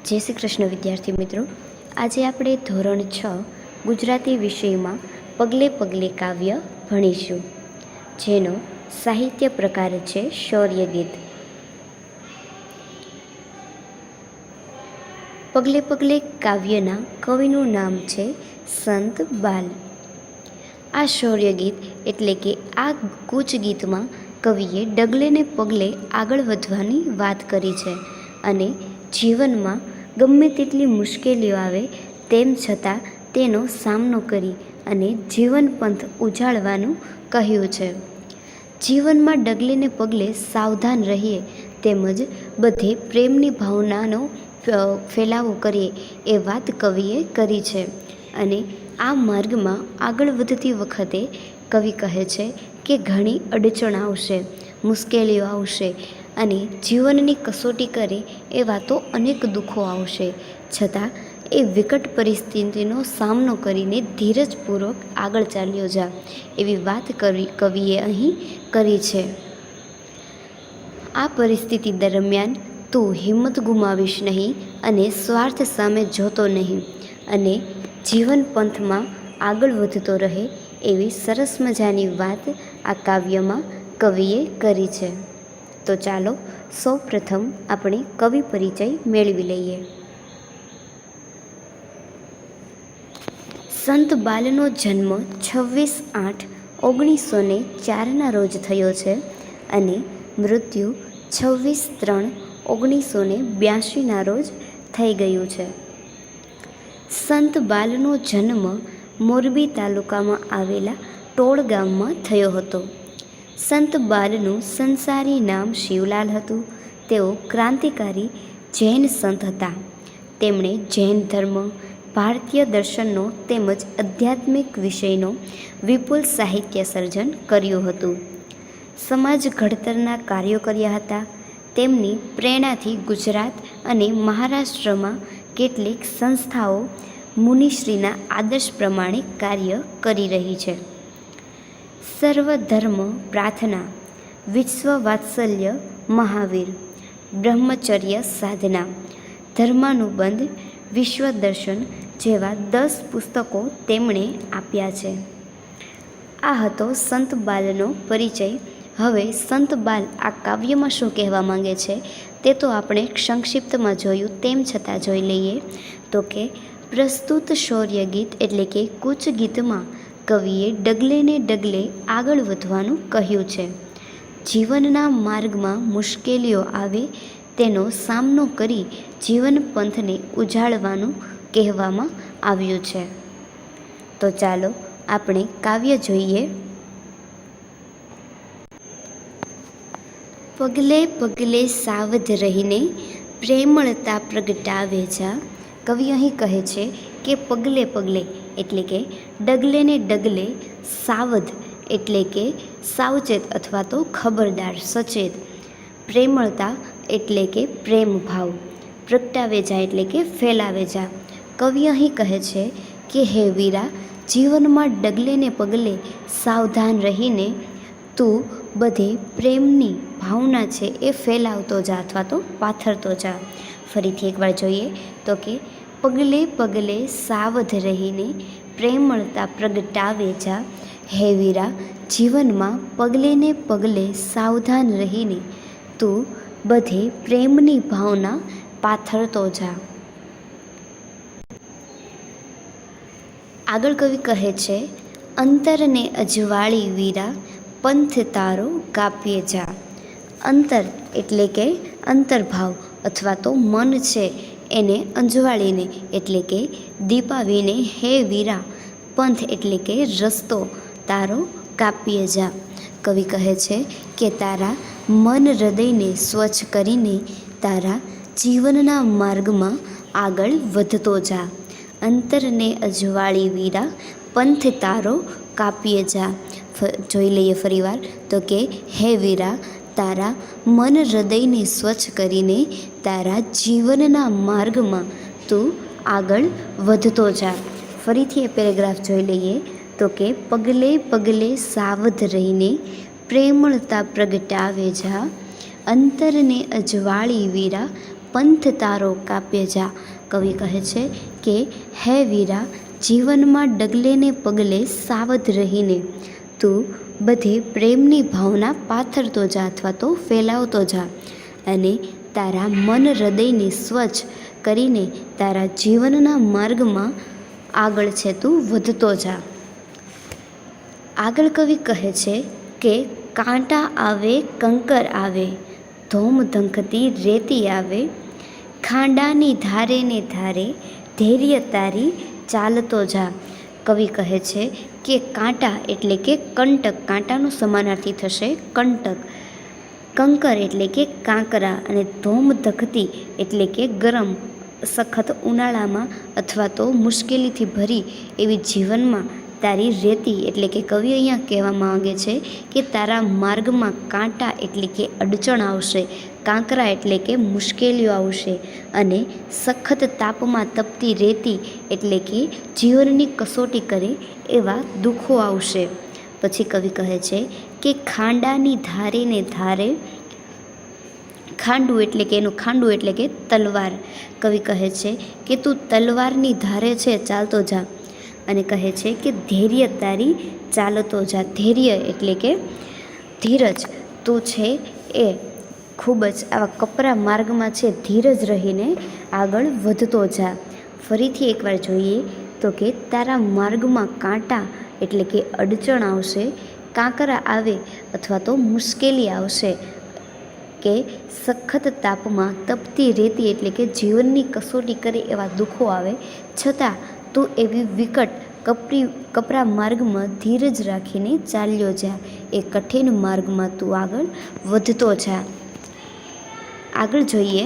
जय श्री कृष्ण विद्यार्थी मित्रों, आज આપણે ધોરણ 6 ગુજરાતી વિષયમાં પગલે પગલે કાવ્ય ભણીશું, જેનો સાહિત્ય પ્રકાર છે શૌર્ય ગીત. પગલે પગલે કાવ્યના કવિનું નામ છે સંત બાલ. આ શૌર્ય ગીત એટલે કે આ કૂચ ગીતમાં કવિએ ડગલે ને પગલે આગળ વધવાની વાત કરી છે અને જીવનમાં ગમે તેટલી મુશ્કેલીઓ આવે તેમ છતાં તેનો સામનો કરી અને જીવન પંથ ઉજાળવાનું કહ્યું છે. જીવનમાં ડગલે ને પગલે સાવધાન રહીએ તેમજ બધે પ્રેમની ભાવનાનો ફેલાવો કરીએ એ વાત કવિએ કરી છે. અને આ માર્ગમાં આગળ વધતી વખતે કવિ કહે છે કે ઘણી અડચણ આવશે, મુશ્કેલીઓ આવશે અને જીવનની કસોટી કરે એવા તો અનેક દુઃખો આવશે, છતાં એ વિકટ પરિસ્થિતિનો સામનો કરીને ધીરજપૂર્વક આગળ ચાલ્યો જા એવી વાત કવિએ અહીં કરી છે. આ પરિસ્થિતિ દરમિયાન તું હિંમત ગુમાવીશ નહીં અને સ્વાર્થ સામે જોતો નહીં અને જીવન પંથમાં આગળ વધતો રહે એવી સરસ મજાની વાત આ કાવ્યમાં કવિએ કરી છે. તો ચાલો સૌ પ્રથમ આપણે કવિ પરિચય મેળવી લઈએ. સંત બાલનો જન્મ 26/8/1904 રોજ થયો છે અને મૃત્યુ 26/3/1982 રોજ થઈ ગયું છે. સંત બાલનો જન્મ મોરબી તાલુકામાં આવેલા ટોળ ગામમાં થયો હતો. સંત બાલનું સંસારી નામ શિવલાલ હતું. તેઓ ક્રાંતિકારી જૈન સંત હતા. તેમણે જૈન ધર્મ, ભારતીય દર્શનનો તેમજ આધ્યાત્મિક વિષયનો વિપુલ સાહિત્ય સર્જન કર્યું હતું. સમાજ ઘડતરના કાર્યો કર્યા હતા. તેમની પ્રેરણાથી ગુજરાત અને મહારાષ્ટ્રમાં કેટલીક સંસ્થાઓ મુનિશ્રીના આદર્શ પ્રમાણે કાર્ય કરી રહી છે. સર્વધર્મ પ્રાર્થના, વિશ્વ વાત્સલ્ય મહાવીર, બ્રહ્મચર્ય સાધના, ધર્માનુબંધ, વિશ્વ દર્શન જેવા 10 પુસ્તકો તેમણે આપ્યા છે. આ હતો સંત બાલનો પરિચય. હવે સંત બાલ આ કાવ્યમાં શું કહેવા માંગે છે તે તો આપણે સંક્ષિપ્તમાં જોયું, તેમ છતાં જોઈ લઈએ તો કે પ્રસ્તુત શૌર્ય ગીત એટલે કે કૂચ ગીતમાં કવિએ ડગલે ને ડગલે આગળ વધવાનું કહ્યું છે. જીવનના માર્ગમાં મુશ્કેલીઓ આવે તેનો સામનો કરી જીવન પંથને ઉજાળવાનું કહેવામાં આવ્યું છે. તો ચાલો આપણે કાવ્ય જોઈએ. પગલે પગલે સાવધ રહીને પ્રેમળતા પ્રગટાવે જા. કવિ અહીં કહે છે કે પગલે પગલે એટલે કે ડગલે ને ડગલે, સાવધ એટલે કે સાવચેત અથવા તો ખબરદાર, સચેત, પ્રેમળતા એટલે કે પ્રેમ ભાવ, પ્રગટાવે જા એટલે કે ફેલાવે જા. કવિ અહીં કહે છે કે હે વીરા, જીવનમાં ડગલે ને પગલે સાવધાન રહીને તું બધે પ્રેમની ભાવના છે એ ફેલાવતો જા અથવા તો પાથરતો જા. ફરીથી એકવાર જોઈએ તો કે પગલે પગલે સાવધ રહીને પ્રેમળતા પ્રગટાવે જા. હે વીરા, જીવનમાં પગલે ને પગલે સાવધાન રહીને તું બધે પ્રેમની ભાવના પાથરતો જા. આગળ કવિ કહે છે, અંતરને અજવાળી વીરા, પંથ તારો કાપ્યે જા. અંતર એટલે કે અંતર્ભાવ અથવા તો મન છે એને અંજવાળીને એટલે કે દીપાવીને હે વીરા, પંથ એટલે કે રસ્તો તારો કાપ્યે જા. કવિ કહે છે કે તારા મન હૃદયને સ્વચ્છ કરીને તારા જીવનના માર્ગમાં આગળ વધતો જા. અંતરને અજવાળી વીરા, પંથ તારો કાપ્યે જા. જોઈ લઈએ ફરીવાર તો કે હે વીરા, તારા મન હૃદયને સ્વચ્છ કરીને તારા જીવનના માર્ગમાં તું આગળ વધતો જા. ફરીથી એ પેરેગ્રાફ જોઈ લઈએ તો કે પગલે પગલે સાવધ રહીને પ્રેમળતા પ્રગટાવે જા. અંતરને અજવાળી વીરા, પંથ તારો કાપ્ય જા. કવિ કહે છે કે હે વીરા, જીવનમાં ડગલે ને પગલે સાવધ રહીને તું બધે પ્રેમની ભાવના પાથરતો જા અથવા તો ફેલાવતો જા, અને તારા મન હૃદયને સ્વચ્છ કરીને તારા જીવનના માર્ગમાં આગળ છે તું વધતો જા. આગળ કવિ કહે છે કે કાંટા આવે, કંકર આવે, ધોમ ધંખતી રેતી આવે, ખાંડાની ધારે ને ધારે ધૈર્ય તારી ચાલતો જા. કવિ કહે છે કે કાંટા એટલે કે કંટક, કાંટાનો સમાનાર્થી થશે કંટક, કંકર એટલે કે કાંકરા, અને ધોમ ધખતી એટલે કે ગરમ સખત ઉનાળામાં અથવા તો મુશ્કેલીથી ભરી એવી જીવનમાં તારી રેતી એટલે કે કવિ અહીંયા કહેવા માંગે છે કે તારા માર્ગમાં કાંટા એટલે કે અડચણ આવશે, કાંકરા એટલે કે મુશ્કેલીઓ આવશે, અને સખત તાપમાં તપતી રેતી એટલે કે જીવનની કસોટી કરે એવા દુઃખો આવશે. પછી કવિ કહે છે કે ખાંડાની ધારે ને ધારે, ખાંડું એટલે કે એનું ખાંડું એટલે કે તલવાર. કવિ કહે છે કે તું તલવારની ધારે છે ચાલતો જા, અને કહે છે કે ધૈર્ય તારી ચાલતો જા. ધૈર્ય એટલે કે ધીરજ, તું છે એ ખૂબ જ આવા કપરા માર્ગમાં છે ધીરજ રહીને આગળ વધતો જા. ફરીથી એકવાર જોઈએ તો કે તારા માર્ગમાં કાંટા એટલે કે અડચણ આવશે, કાંકરા આવે અથવા તો મુશ્કેલી આવશે, કે સખત તાપમાં તપતી રેતી એટલે કે જીવનની કસોટી કરે એવા દુઃખો આવે, છતાં તું એવી વિકટ કપરા માર્ગમાં ધીરજ રાખીને ચાલ્યો જા. એ કઠિન માર્ગમાં તું આગળ વધતો જા. આગળ જોઈએ,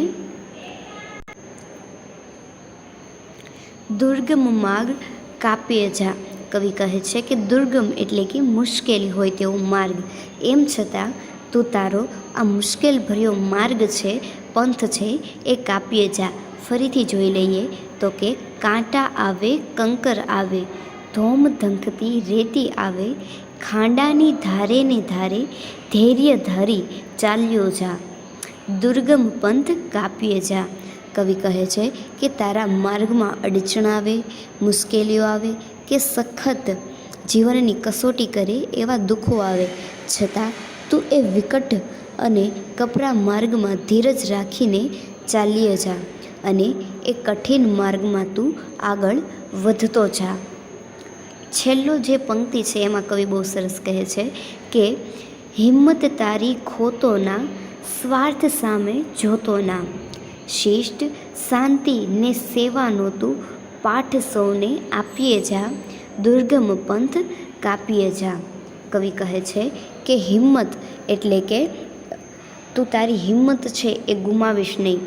દુર્ગમ માર્ગ કાપ્ય જા. કવિ કહે છે કે દુર્ગમ એટલે કે મુશ્કેલી હોય તેવો માર્ગ, એમ છતાં તું તારો આ મુશ્કેલ ભર્યો માર્ગ છે, પંથ છે, એ કાપ્ય જા. ફરીથી જોઈ લઈએ તો કે કાંટા આવે, કંકર આવે, ધોમ ધંખતી રેતી આવે, ખાંડાની ધારે ને ધારે ધૈર્ય ધારી ચાલ્યો જા. દુર્ગમ પંથ કાપ્ય જા. કવિ કહે છે કે તારા માર્ગમાં અડચણ આવે, મુશ્કેલીઓ આવે, કે સખત જીવનની કસોટી કરે એવા દુઃખો આવે, છતાં તું એ વિકટ અને કપરા માર્ગમાં ધીરજ રાખીને ચાલ્ય જા, અને એ કઠિન માર્ગમાં તું આગળ વધતો જા. છેલ્લો જે પંક્તિ છે એમાં કવિ બહુ સરસ કહે છે કે હિંમત તારી ખોતો ના, સ્વાર્થ સામે જોતો ના, શિષ્ટ શાંતિ ને સેવાનો તું પાઠ સૌને આપીએ જા, દુર્ગમ પંથ કાપીએ જા. કવિ કહે છે કે હિંમત એટલે કે તું તારી હિંમત છે એ ગુમાવીશ નહીં,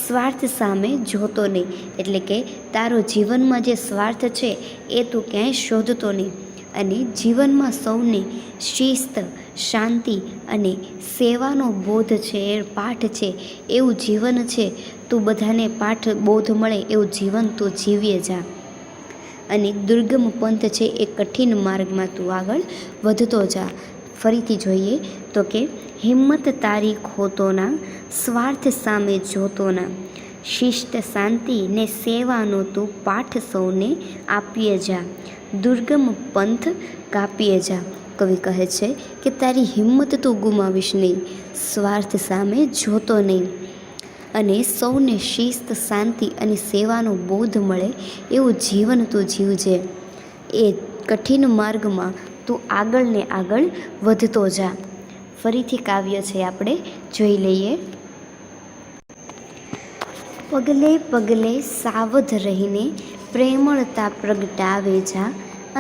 સ્વાર્થ સામે જોતો નહીં એટલે કે તારો જીવનમાં જે સ્વાર્થ છે એ તું ક્યાંય શોધતો નહીં, અને જીવનમાં સૌને શિસ્ત, શાંતિ અને સેવાનો બોધ છે, એ પાઠ છે, એવું જીવન છે તું બધાને પાઠ બોધ મળે એવું જીવન તું જીવીએ જા. અને દુર્ગમ પંથ છે એ કઠિન માર્ગમાં તું આગળ વધતો જા. ફરીથી જોઈએ તો કે હિંમત તારી ખોતો ના, સ્વાર્થ સામે જોતો ના, શિષ્ટ શાંતિ ને સેવાનો તું પાઠ સૌને આપીએ જા, દુર્ગમ પંથ કાપીએ જા. કવિ કહે છે કે તારી હિંમત તું ગુમાવીશ નહીં, સ્વાર્થ સામે જોતો નહીં, અને સૌને શિસ્ત, શાંતિ અને સેવાનો બોધ મળે એવું જીવન તું જીવજે. એ કઠિન માર્ગમાં તું આગળ ને આગળ વધતો જા. ફરીથી કાવ્ય છે આપણે જોઈ લઈએ. પગલે પગલે સાવધ રહીને પ્રેમળતા પ્રગટાવે જા,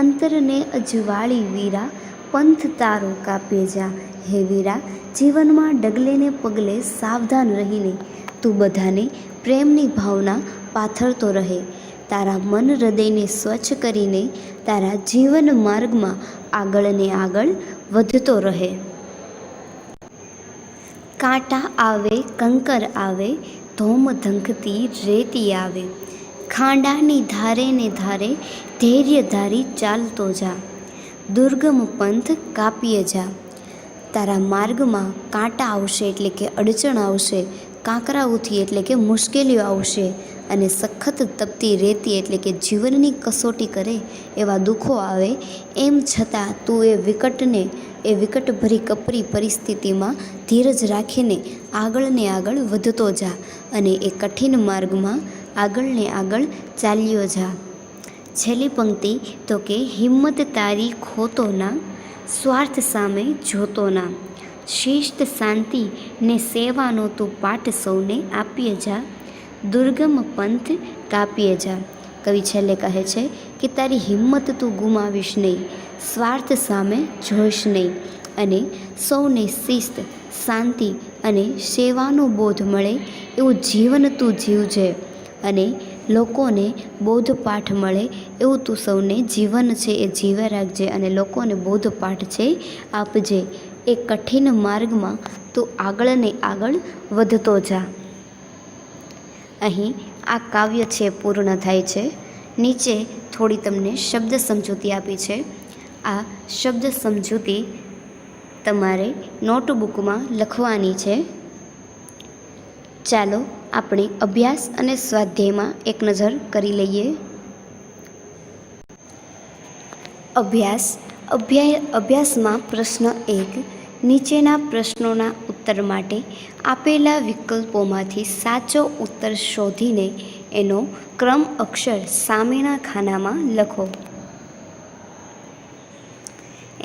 અંતરને અજવાળી વીરા પંથ તારો કાપે જા. હે વીરા, જીવનમાં ડગલે ને પગલે સાવધાન રહીને તું બધાને પ્રેમની ભાવના પાથરતો રહે, તારા મન હૃદયને સ્વચ્છ કરીને તારા જીવન માર્ગમાં આગળ ને આગળ વધતો રહે. કાંટા આવે, કંકર આવે, ધોમ ધંખતી રેતી આવે, ખાંડાની ધારે ને ધારે ધૈર્ય ધારી ચાલતો જા, દુર્ગમ પંથ કાપીએ જા. તારા માર્ગમાં કાંટા આવશે એટલે કે અડચણ આવશે, કાંકરાઓથી એટલે કે મુશ્કેલીઓ આવશે અને સખત તપતી રેતી એટલે કે જીવનની કસોટી કરે એવા દુઃખો આવે, એમ છતાં તું એ વિકટભરી કપરી પરિસ્થિતિમાં ધીરજ રાખીને આગળ ને આગળ વધતો જા અને એ કઠિન માર્ગમાં આગળ ને આગળ ચાલ્યો જા. છેલ્લી પંક્તિ તો કે હિંમત તારી ખોતો ના, સ્વાર્થ સામે જોતો ના, શિસ્ત શાંતિ ને સેવાનો તું પાઠ સૌને આપીએ જા, દુર્ગમ પંથ કાપીએ જા. કવિ છેલ્લે કહે છે કે તારી હિંમત તું ગુમાવીશ નહીં, સ્વાર્થ સામે જોઈશ નહીં અને સૌને શિસ્ત શાંતિ અને સેવાનો બોધ મળે એવું જીવન તું જીવજે અને લોકોને બોધપાઠ મળે એવું તું સૌને જીવન છે એ જીવે રાખજે અને લોકોને બોધપાઠ છે આપજે. એ કઠિન માર્ગમાં તું આગળ ને આગળ વધતો જા. અહીં આ કાવ્ય છે પૂર્ણ થાય છે. નીચે થોડી તમને શબ્દ સમજૂતી આપી છે. આ શબ્દ સમજૂતી તમારે નોટબુકમાં લખવાની છે. ચાલો આપણે અભ્યાસ અને સ્વાધ્યાયમાં એક નજર કરી લઈએ. અભ્યાસમાં પ્રશ્ન 1. નીચેના પ્રશ્નોના ઉત્તર માટે આપેલા વિકલ્પોમાંથી સાચો ઉત્તર શોધીને એનો ક્રમ અક્ષર સામેના ખાનામાં લખો.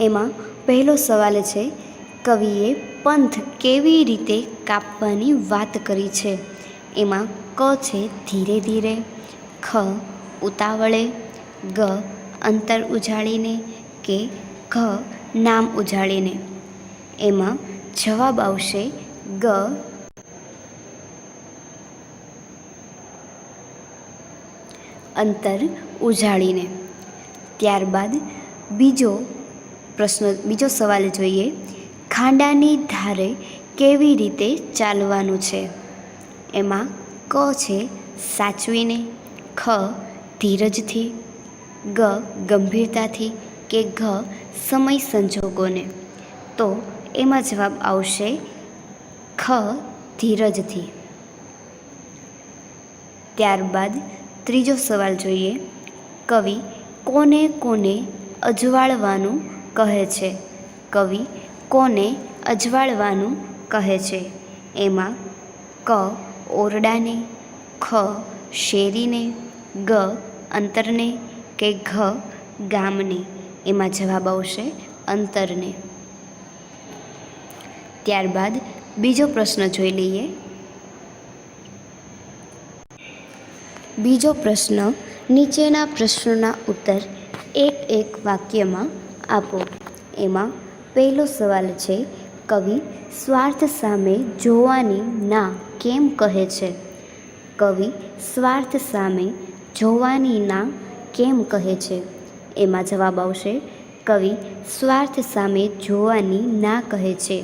એમાં પહેલો સવાલ છે, કવિએ પંથ કેવી રીતે કાપવાની વાત કરી છે. એમાં ક છે ધીરે ધીરે, ખ ઉતાવળે, ગ અંતર ઉજાળીને કે ઘ નામ ઉજાળીને. એમાં જવાબ આવશે ગ અંતર ઉજાળીને. ત્યારબાદ બીજો સવાલ જોઈએ, ખાંડાની ધારે કેવી રીતે ચાલવાનું છે. એમાં ક છે સાચવીને, ખ ધીરજથી, ગ ગંભીરતાથી કે ઘ સમય સંજોગોને. તો એમાં જવાબ આવશે ખ ધીરજથી. ત્યારબાદ ત્રીજો સવાલ જોઈએ, કવિ કોને કોને અજવાળવાનું કહે છે. કવિ કોને અજવાળવાનું કહે છે. એમાં ક ઓરડાને, ખ શેરીને, ગ અંતરને કે ઘ ગામને. એમાં જવાબ આવશે અંતરને. ત્યારબાદ બીજો પ્રશ્ન જોઈ લઈએ. બીજો પ્રશ્ન, નીચેના પ્રશ્નોના ઉત્તર એક વાક્યમાં આપો. એમાં પહેલો સવાલ છે, કવિ સ્વાર્થ સામે જોવાની ના કેમ કહે છે. કવિ સ્વાર્થ સામે જોવાની ના કેમ કહે છે. એમાં જવાબ આવશે કવિ સ્વાર્થ સામે જોવાની ના કહે છે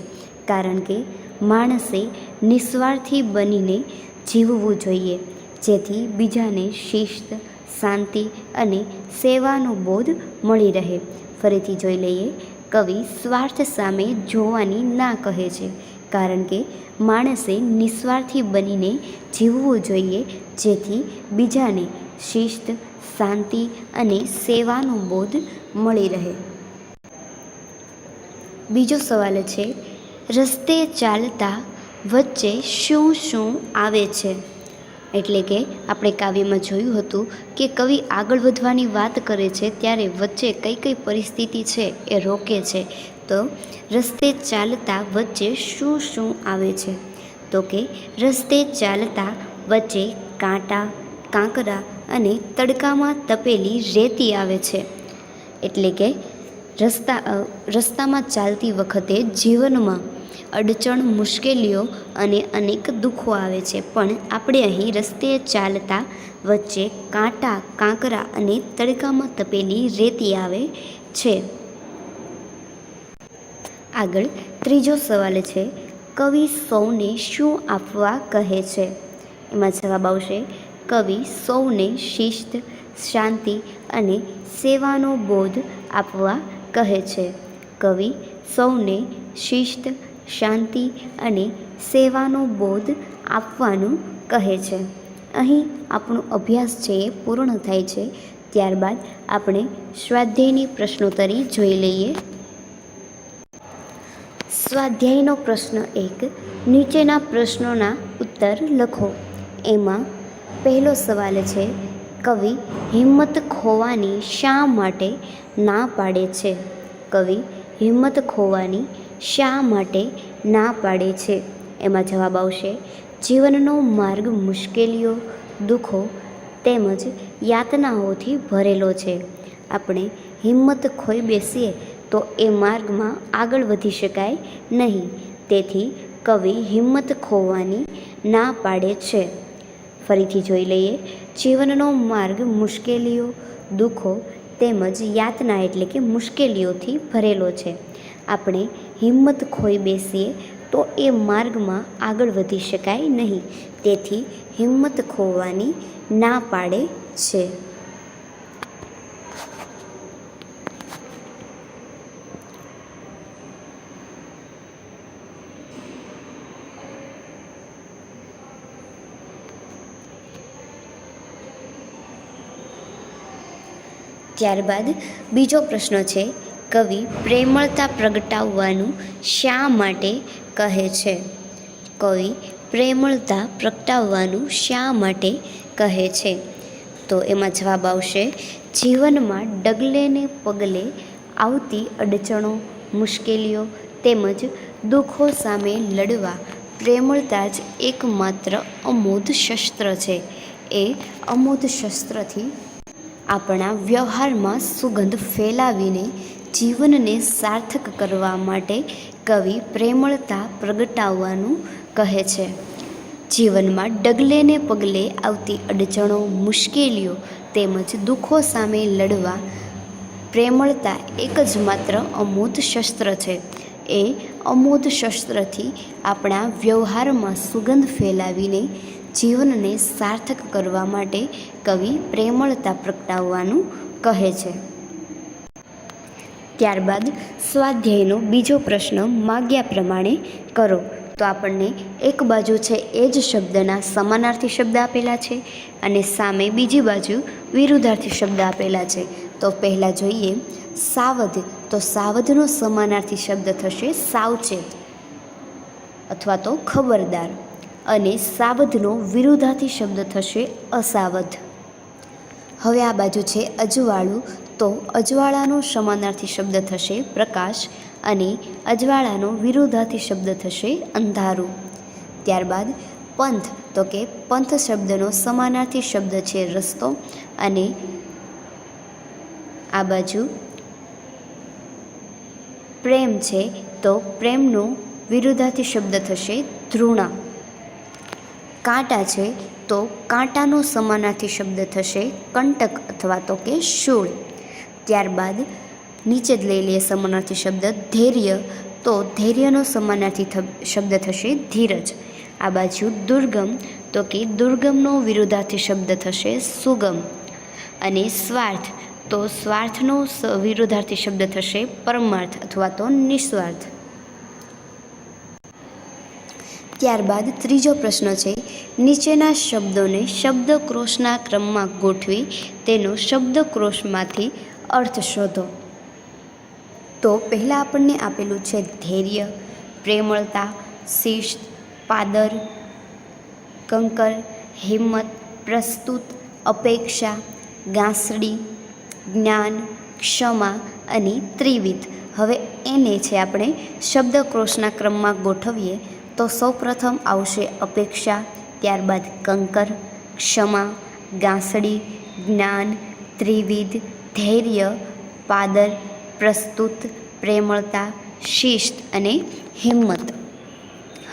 કારણ કે માણસે નિસ્વાર્થી બનીને જીવવું જોઈએ, જેથી બીજાને શિસ્ત શાંતિ અને સેવાનો બોધ મળી રહે. ફરીથી જોઈ લઈએ. કવિ સ્વાર્થ સામે જોવાની ના કહે છે કારણ કે માણસે નિસ્વાર્થી બનીને જીવવું જોઈએ, જેથી બીજાને શિસ્ત શાંતિ અને સેવાનો બોધ મળી રહે. બીજો સવાલ છે, રસ્તે ચાલતા વચ્ચે શું શું આવે છે. એટલે કે આપણે કાવ્યમાં જોયું હતું કે કવિ આગળ વધવાની વાત કરે છે ત્યારે વચ્ચે કઈ કઈ પરિસ્થિતિ છે એ રોકે છે. તો રસ્તે ચાલતા વચ્ચે શું શું આવે છે, તો કે રસ્તે ચાલતા વચ્ચે કાંટા કાંકરા અને તડકામાં તપેલી રેતી આવે છે. એટલે કે રસ્તામાં ચાલતી વખતે જીવનમાં અડચણ મુશ્કેલીઓ અને અનેક દુઃખો આવે છે, પણ આપણે અહીં રસ્તે ચાલતા વચ્ચે કાંટા કાંકરા અને તડકામાં તપેલી રેતી આવે છે. આગળ ત્રીજો સવાલ છે, કવિ સૌને શું આપવા કહે છે. એમાં જવાબ આવશે કવિ સૌને શિસ્ત શાંતિ અને સેવાનો બોધ આપવા કહે છે. કવિ સૌને શિસ્ત શાંતિ અને સેવાનો બોધ આપવાનું કહે છે. અહીં આપણો અભ્યાસ છે એ પૂર્ણ થાય છે. ત્યારબાદ આપણે સ્વાધ્યાયની પ્રશ્નોત્તરી જોઈ લઈએ. સ્વાધ્યાયનો પ્રશ્ન 1. નીચેના પ્રશ્નોના ઉત્તર લખો. એમાં પહેલો સવાલ છે, કવિ હિંમત ખોવાની શા માટે ના પાડે છે? કવિ હિંમત ખોવાની શા માટે ના પાડે છે? એમાં જવાબ આવશે, જીવનનો માર્ગ મુશ્કેલીઓ, દુઃખો તેમજ યાતનાઓથી ભરેલો છે. આપણે હિંમત ખોઈ બેસીએ તો એ માર્ગમાં આગળ વધી શકાય નહીં. તેથી કવિ હિંમત ખોવાની ના પાડે છે. ફરીથી જોઈ લઈએ. જીવનનો માર્ગ મુશ્કેલીઓ, દુઃખો તેમજ યાતના એટલે કે મુશ્કેલીઓથી ભરેલો છે. આપણે હિંમત ખોઈ બેસીએ તો એ માર્ગમાં આગળ વધી શકાય નહીં. તેથી હિંમત ખોવાની ના પાડે છે. ત્યારબાદ બીજો પ્રશ્ન છે, કવિ પ્રેમળતા પ્રગટાવવાનું શા માટે કહે છે? કવિ પ્રેમળતા પ્રગટાવવાનું શા માટે કહે છે? તો એમાં જવાબ આવશે, જીવનમાં ડગલે ને પગલે આવતી અડચણો, મુશ્કેલીઓ તેમજ દુઃખો સામે લડવા પ્રેમળતા જ એકમાત્ર અમોઘ શસ્ત્ર છે. એ અમોઘ શસ્ત્રથી આપણા વ્યવહારમાં સુગંધ ફેલાવીને જીવનને સાર્થક કરવા માટે કવિ પ્રેમળતા પ્રગટાવવાનું કહે છે. જીવનમાં ડગલે ને પગલે આવતી અડચણો, મુશ્કેલીઓ તેમજ દુઃખો સામે લડવા પ્રેમળતા એક જ માત્ર અમોઘ શસ્ત્ર છે. એ અમોઘ શસ્ત્રથી આપણા વ્યવહારમાં સુગંધ ફેલાવીને જીવનને સાર્થક કરવા માટે કવિ પ્રેમળતા પ્રગટાવવાનું કહે છે. ત્યારબાદ સ્વાધ્યાયનો બીજો પ્રશ્ન માગ્યા પ્રમાણે કરો. તો આપણને એક બાજુ છે એ જ શબ્દના સમાનાર્થી શબ્દ આપેલા છે અને સામે બીજી બાજુ વિરુદ્ધાર્થી શબ્દ આપેલા છે. તો પહેલાં જોઈએ સાવધ. તો સાવધનો સમાનાર્થી શબ્દ થશે સાવચેત અથવા તો ખબરદાર, અને સાવધનો વિરુદ્ધાર્થી શબ્દ થશે અસાવધ. હવે આ બાજુ છે અજવાળું. તો અજવાળાનો સમાનાર્થી શબ્દ થશે પ્રકાશ અને અજવાળાનો વિરુદ્ધાર્થી શબ્દ થશે અંધારું. ત્યારબાદ પંથ. તો કે પંથ શબ્દનો સમાનાર્થી શબ્દ છે રસ્તો, અને આ બાજુ પ્રેમ છે તો પ્રેમનો વિરુદ્ધાર્થી શબ્દ થશે ધૃણા. કાંટા છે તો કાંટાનો સમાનાર્થી શબ્દ થશે કંટક અથવા તો કે શૂળ. ત્યારબાદ નીચે જ લઈ લઈએ સમાનાર્થી શબ્દ ધૈર્ય. તો ધૈર્યનો સમાનાર્થી શબ્દ થશે ધીરજ. આ બાજુ દુર્ગમ. તો કે દુર્ગમનો વિરુદ્ધાર્થી શબ્દ થશે સુગમ. અને સ્વાર્થ. તો સ્વાર્થનો વિરુદ્ધાર્થી શબ્દ થશે પરમાર્થ અથવા તો નિસ્વાર્થ. ત્યારબાદ ત્રીજો પ્રશ્ન છે, નીચેના શબ્દોને શબ્દકોશના ક્રમમાં ગોઠવી તેનો શબ્દકોશમાંથી અર્થ શોધો. તો પહેલાં આપણને આપેલું છે ધૈર્ય, પ્રેમળતા, શિસ્ત, પાદર, કંકર, હિંમત, પ્રસ્તુત, અપેક્ષા, ગાંસડી, જ્ઞાન, ક્ષમા અને ત્રિવિધ. હવે એને છે આપણે શબ્દકોશના ક્રમમાં ગોઠવીએ તો સૌપ્રથમ આવશે અપેક્ષા, ત્યારબાદ કંકર, ક્ષમા, ગાંસડી, જ્ઞાન, ત્રિવિધ, ધૈર્ય, પાદર, પ્રસ્તુત, પ્રેમળતા, શિસ્ત અને હિંમત.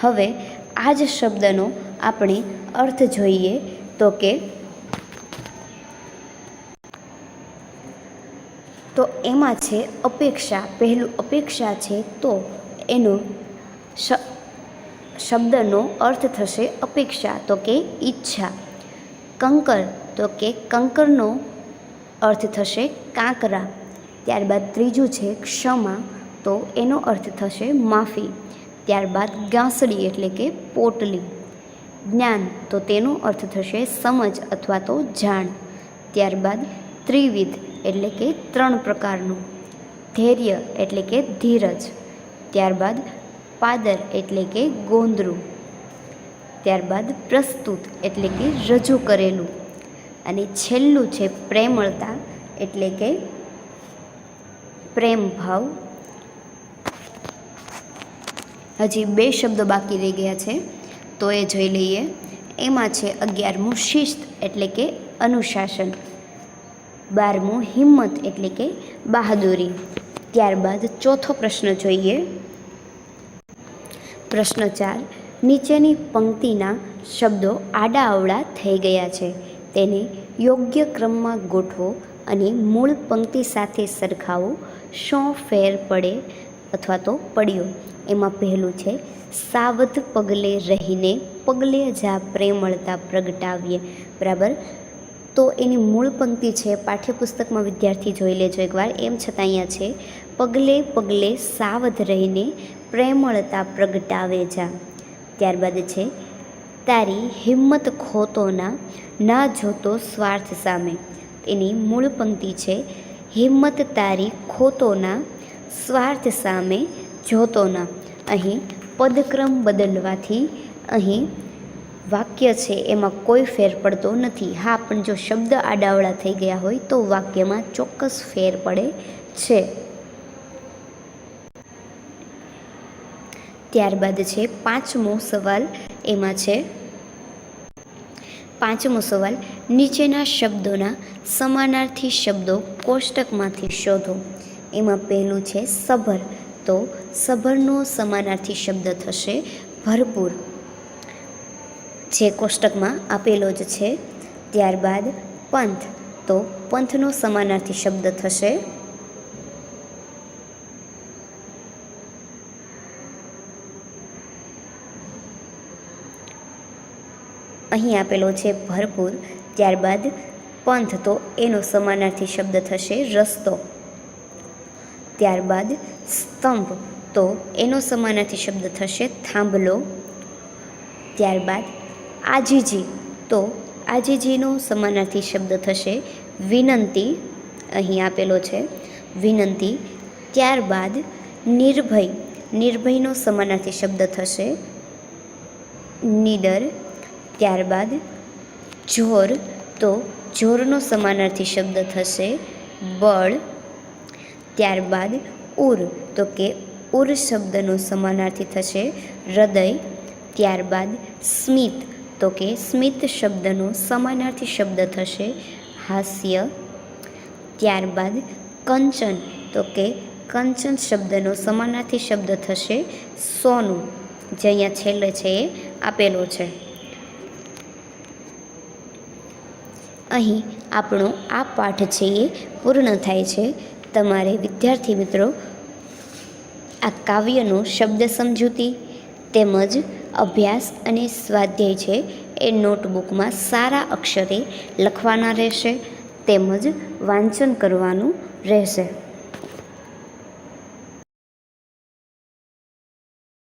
હવે આ જ શબ્દનો આપણે અર્થ જોઈએ તો એમાં છે અપેક્ષા. પહેલું અપેક્ષા છે તો એનો શબ્દનો અર્થ થશે અપેક્ષા તો કે ઈચ્છા. કંકર. તો કે કંકરનો અર્થ થશે કાંકરા. ત્યારબાદ ત્રીજું છે ક્ષમા. તો એનો અર્થ થશે માફી. ત્યારબાદ ગાંસડી એટલે કે પોટલી. જ્ઞાન તો તેનો અર્થ થશે સમજ અથવા તો જાણ. ત્યારબાદ ત્રિવિધ એટલે કે 3 પ્રકારનું. ધૈર્ય એટલે કે ધીરજ. ત્યારબાદ પાદર એટલે કે ગોંદરું. ત્યારબાદ પ્રસ્તુત એટલે કે રજૂ કરેલું. અને છેલ્લું છે પ્રેમળતા એટલે કે પ્રેમ ભાવ. હજી 2 શબ્દો બાકી રહી ગયા છે તો એ જોઈ લઈએ. એમાં છે 11મું શિસ્ત એટલે કે અનુશાસન. 12મું હિંમત એટલે કે બહાદુરી. ત્યારબાદ ચોથો પ્રશ્ન જોઈએ. પ્રશ્ન 4. નીચેની પંક્તિના શબ્દો આડા અવળા થઈ ગયા છે, તેને યોગ્ય ક્રમમાં ગોઠવો અને મૂળ પંક્તિ સાથે સરખાવો. શું ફેર પડે અથવા તો પડ્યો? એમાં પહેલું છે સાવધ પગલે રહીને પગલે જા પ્રેમળતા પ્રગટાવીએ. બરાબર. તો એની મૂળ પંક્તિ છે પાઠ્યપુસ્તકમાં વિદ્યાર્થી જોઈ લેજો એકવાર. એમ છતાં અહીંયા છે પગલે પગલે સાવધ રહીને પ્રેમળતા પ્રગટાવે જા. ત્યારબાદ છે તારી હિંમત ખોતો ના જોતો સ્વાર્થ સામે. એની મૂળ પંક્તિ છે હિંમત તારી ખોતો ના સ્વાર્થ સામે જોતો ના. અહીં પદક્રમ બદલવાથી અહીં વાક્ય છે એમાં કોઈ ફેર પડતો નથી. હા, પણ જો શબ્દ આડાવડા થઈ ગયા હોય તો વાક્યમાં ચોક્કસ ફેર પડે છે. ત્યારબાદ છે 5મો સવાલ. એમાં છે 5મો સવાલ, નીચેના શબ્દોના સમાનાર્થી શબ્દો કોષ્ટકમાંથી શોધો. એમાં પહેલું છે સભર. તો સભરનો સમાનાર્થી શબ્દ થશે ભરપૂર, જે કોષ્ટકમાં આપેલો જ છે. ત્યારબાદ પંથ. તો પંથનો સમાનાર્થી શબ્દ થશે અહીં આપેલો છે ભરપૂર. ત્યારબાદ પંથ, તો એનો સમાનાર્થી શબ્દ થશે રસ્તો. ત્યારબાદ સ્તંભ, તો એનો સમાનાર્થી શબ્દ થશે થાંભલો. ત્યારબાદ આજીજી, તો આજીજીનો સમાનાર્થી શબ્દ થશે વિનંતી. અહીં આપેલો છે વિનંતી. ત્યારબાદ નિર્ભય, નિર્ભયનો સમાનાર્થી શબ્દ થશે નીડર. ત્યારબાદ જોર, તો જોરનો સમાનાર્થી શબ્દ થશે બળ. ત્યારબાદ ઉર, તો કે ઉર શબ્દનો સમાનાર્થી થશે હૃદય. ત્યારબાદ સ્મિત, તો કે સ્મિત શબ્દનો સમાનાર્થી શબ્દ થશે હાસ્ય. ત્યારબાદ કંચન, તો કે કંચન શબ્દનો સમાનાર્થી શબ્દ થશે સોનું, જે અહીંયા છેલ્લે છે એ આપેલો છે. અહીં આપણો આ પાઠ છે એ પૂર્ણ થાય છે. તમારે વિદ્યાર્થી મિત્રો આ કાવ્યનો શબ્દ સમજૂતી તેમજ અભ્યાસ અને સ્વાધ્યાય છે એ નોટબુકમાં સારા અક્ષરે લખવાના રહેશે તેમજ વાંચન કરવાનું રહેશે.